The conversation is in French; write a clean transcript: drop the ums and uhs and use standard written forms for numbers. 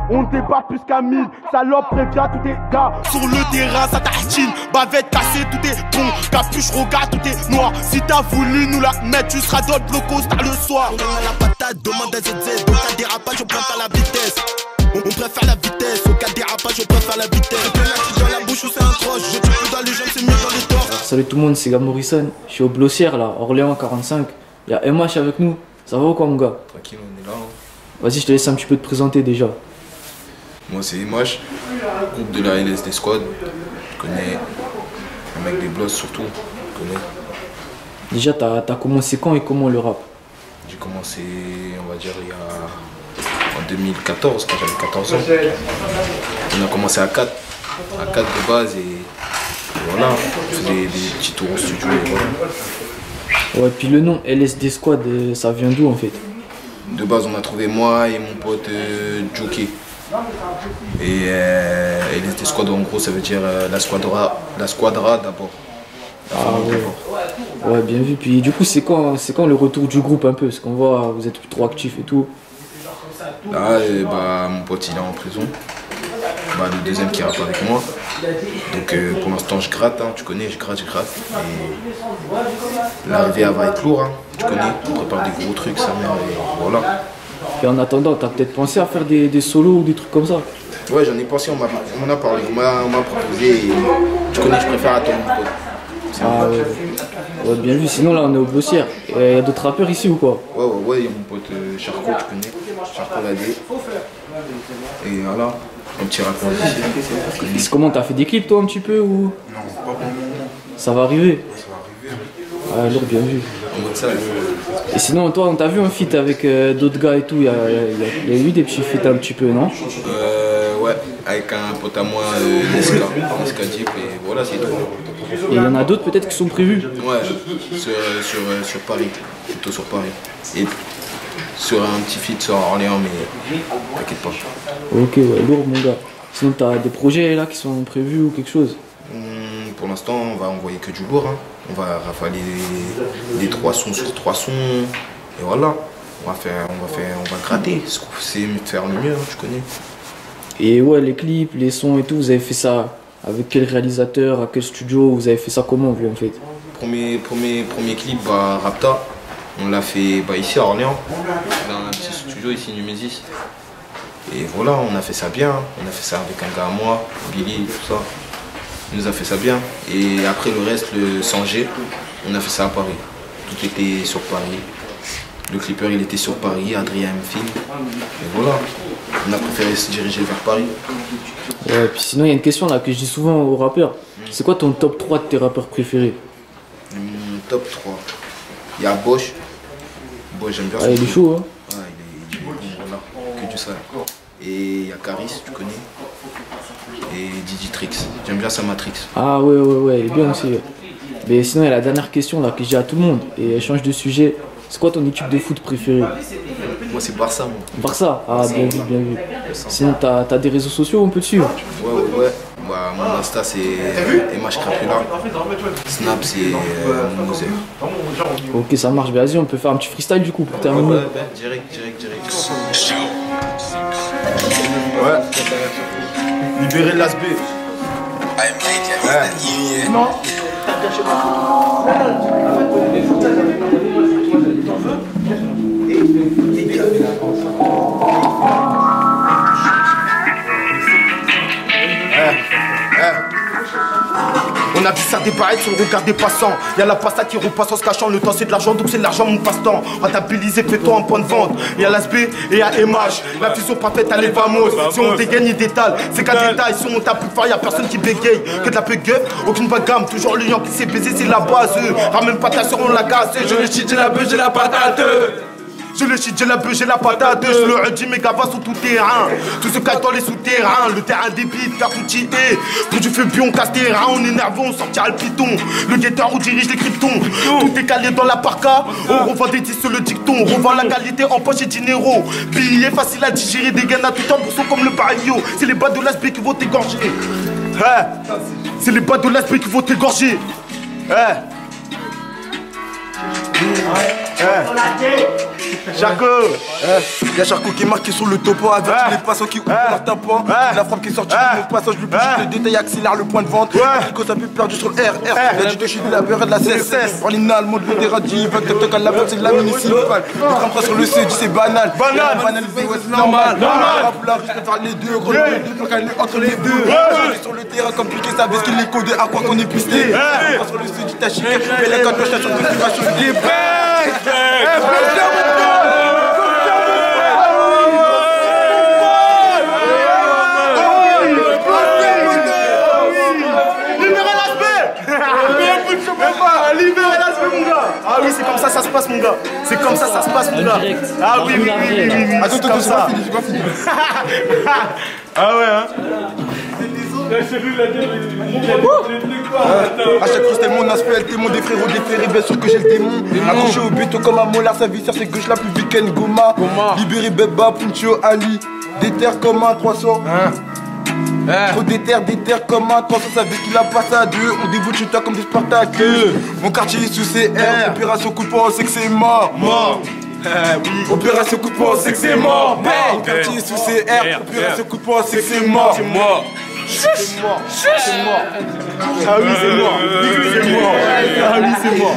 On débat plus qu'à 1000. Salope, prévient tous tes gars. Sur le terrain, ça t'achine. Bavette cassée, tout est bon. Capuche, regarde, tout est noir. Si t'as voulu nous la mettre, tu seras dans le blocos tard le soir. On a la patate, demande à ZZ. Au cas dérapage, on préfère la vitesse. On préfère la vitesse. Au cas dérapage, on préfère la vitesse. Un peu là, dans la bouche ou c'est un croche. Je tue plus dans les jambes, c'est mieux dans les torses. Salut tout le monde, c'est Gab Morrison. Je suis au Blossière là, Orléans 45. Il y a MH avec nous. Ça va ou quoi mon gars? Tranquille, on est là. Vas-y, je te laisse un petit peu te présenter déjà. Moi c'est MH, groupe de la LSD Squad. Je connais un mec des Bloss surtout. Je connais. Déjà, t'as commencé quand et comment le rap? J'ai commencé, on va dire, il y a en 2014, quand j'avais 14 ans. On a commencé à 4 de base et voilà, on faisait des petits tours au studio et voilà. Ouais, puis le nom LSD Squad, ça vient d'où en fait? De base, on a trouvé moi et mon pote Jockey. Et LSD Squad, en gros, ça veut dire la squadra d'abord. Ah ouais. Ouais, bien vu. Puis du coup, c'est quand le retour du groupe un peu? Parce qu'on voit, vous êtes plus trop actifs et tout. Là, mon pote, il est en prison. Le deuxième qui rappe avec moi. Donc pour l'instant, je gratte, hein, tu connais, je gratte. Et l'arrivée, elle va être lourde, hein, tu connais. On prépare des gros trucs, sa mère, et voilà. Et en attendant, t'as peut-être pensé à faire des solos ou des trucs comme ça? Ouais, j'en ai pensé, on m'en a parlé, on m'a proposé. Et, tu connais, je préfère attendre mon pote. Ah ouais. Ouais, bien vu. Sinon, là, on est au Blossière. Il y a d'autres rappeurs ici ou quoi? Ouais, il y a mon pote Charcot, tu connais. Charcot Ladé. Et voilà, un petit rappeur ici. Et comment, t'as fait des clips toi un petit peu ou? Non, pas pour le moment. Ça va arriver? Ça va arriver. Ah, alors bien vu. En mode ça, Et sinon, toi, on t'a vu un feat avec d'autres gars et tout. Il y a eu des petits feats un petit peu, non? Ouais, avec un pote à moi, Nesca Deep, et voilà, c'est tout. Et il y en a d'autres peut-être qui sont prévus? Ouais, sur Paris, plutôt sur Paris. Et sur un petit feat sur Orléans, mais t'inquiète pas. Ok, ouais, lourd mon gars. Sinon, t'as des projets là qui sont prévus ou quelque chose? Pour l'instant, on va envoyer que du lourd. Hein. On va rafaler des 3 sons sur 3 sons. Et voilà, on va gratter. C'est de faire le mieux, hein, tu connais. Et ouais, les clips, les sons et tout, vous avez fait ça avec quel réalisateur, à quel studio? Vous avez fait ça comment vous en fait? Premier clip, Rapta. On l'a fait ici à Orléans, dans un petit studio ici, Numésis. Et voilà, on a fait ça bien. On a fait ça avec un gars à moi, Billy, tout ça. Il nous a fait ça bien. Et après le reste, le 100G, on a fait ça à Paris. Tout était sur Paris. Le clipper, il était sur Paris, Adrien M. Film. Et voilà, on a préféré se diriger vers Paris. Ouais, puis sinon, il y a une question là que je dis souvent aux rappeurs. C'est quoi ton top 3 de tes rappeurs préférés? Mon top 3. Il y a Bosch. Bosch, j'aime bien. Ah, il est chaud, hein? Ouais, il est bon, voilà, que du sale. Et il y a Caris, tu connais. Et Digitrix, j'aime bien sa Matrix. Ah ouais, il est bien aussi. Ouais. Mais sinon, il y a la dernière question là que je dis à tout le monde. Et elle change de sujet. C'est quoi ton équipe de foot préférée? Moi, c'est Barça, moi. Barça? Ah, bien vu, bien vu. Sinon, t'as des réseaux sociaux où on peut te suivre? Ouais. Mon Insta, c'est MH Crapula. Snap, c'est Moser. Ok, ça marche. Vas-y, on peut faire un petit freestyle du coup pour terminer. Ouais, direct. Ouais. Libérer l'ASB. Non. On a vu ça débarrer sur le regard des passants. Y'a la pasta qui repasse en se cachant. Le temps c'est de l'argent, donc c'est de l'argent mon passe-temps. Rentabiliser, fais-toi un point de vente. Y'a l'ASB et y'a MH. La fusion parfaite, elle est famos. Si on dégaine, il détale. C'est qu'un détail, si on tape plus fort, y'a personne qui bégaye. Que de la gueule, aucune bagarre. Toujours le lion qui s'est baisé, c'est la base. Ramène pas ta soeur, on la casse. Je le shit, j'ai la bœuf, j'ai la patate. Je le shit, j'ai la bœuf, j'ai la patate. Je le redis, mes gars sur tout terrain. Tout se cache dans les souterrains. Le terrain débite, faire tout cheater. Plus tu fais plus, on casse tes reins. On est nerveux, on sortira le piton. Le guetteur, on dirige les kryptons. Tout est calé dans la parka. On revend des 10 sur le dicton. On revend la qualité en poche et dinero. Billets facile à digérer, des gains à tout temps pour ceux comme le Barrio. C'est les bas de l'ASB qui vont t'égorger. C'est les bas de l'ASB qui vont t'égorger. Charcot. Y'a Charcot qui est marqué sur le topo avec les passants qui ouvrent leur tampon. La frappe qui est sortie de mon passage, le plus le détail accélère le point de vente. Quand ça peut perdu sur le RR. Y'a du toucher de la beurre et de la CSS. Orlina, allemand, le terrain du toc toc à la porte, c'est de la municipale. Le 33 sur le C, c'est banal. Banal, c'est normal. Là, je peux faire les deux, gros, les deux, pour caler entre les deux. Sur le terrain comme piqué, ça baisse qu'il est codé, à quoi qu'on est pisté. Sur le C, tu t'as chiqué, mais les codes, je t'assure que tu vas sur des Ah oui, c'est comme ça se passe, mon gars. C'est comme ça se passe, mon gars. Ah oui, oui. Attends, c'est pas fini. Ah ouais, hein. A chaque fois c'était mon aspect, le témoin des frérots déférés, bien sûr que j'ai le démon. Accroché au but comme un molar, sa viscère c'est gauche la plus week-end Goma. Libéré Beba, Puncho, Ali. Déter comme un 300. Trop déter comme un 300, ça veut qu'il a passé à deux. On dévoue chez toi comme des Spartacus. Mon quartier est sous CR, opération coup de poing, on sait que c'est mort. Opération coup de poing, on sait que c'est mort. Mon quartier est sous CR, opération coup de poing, on sait que c'est mort. C'est mort. Ah oui, c'est mort. Ah oui, c'est mort.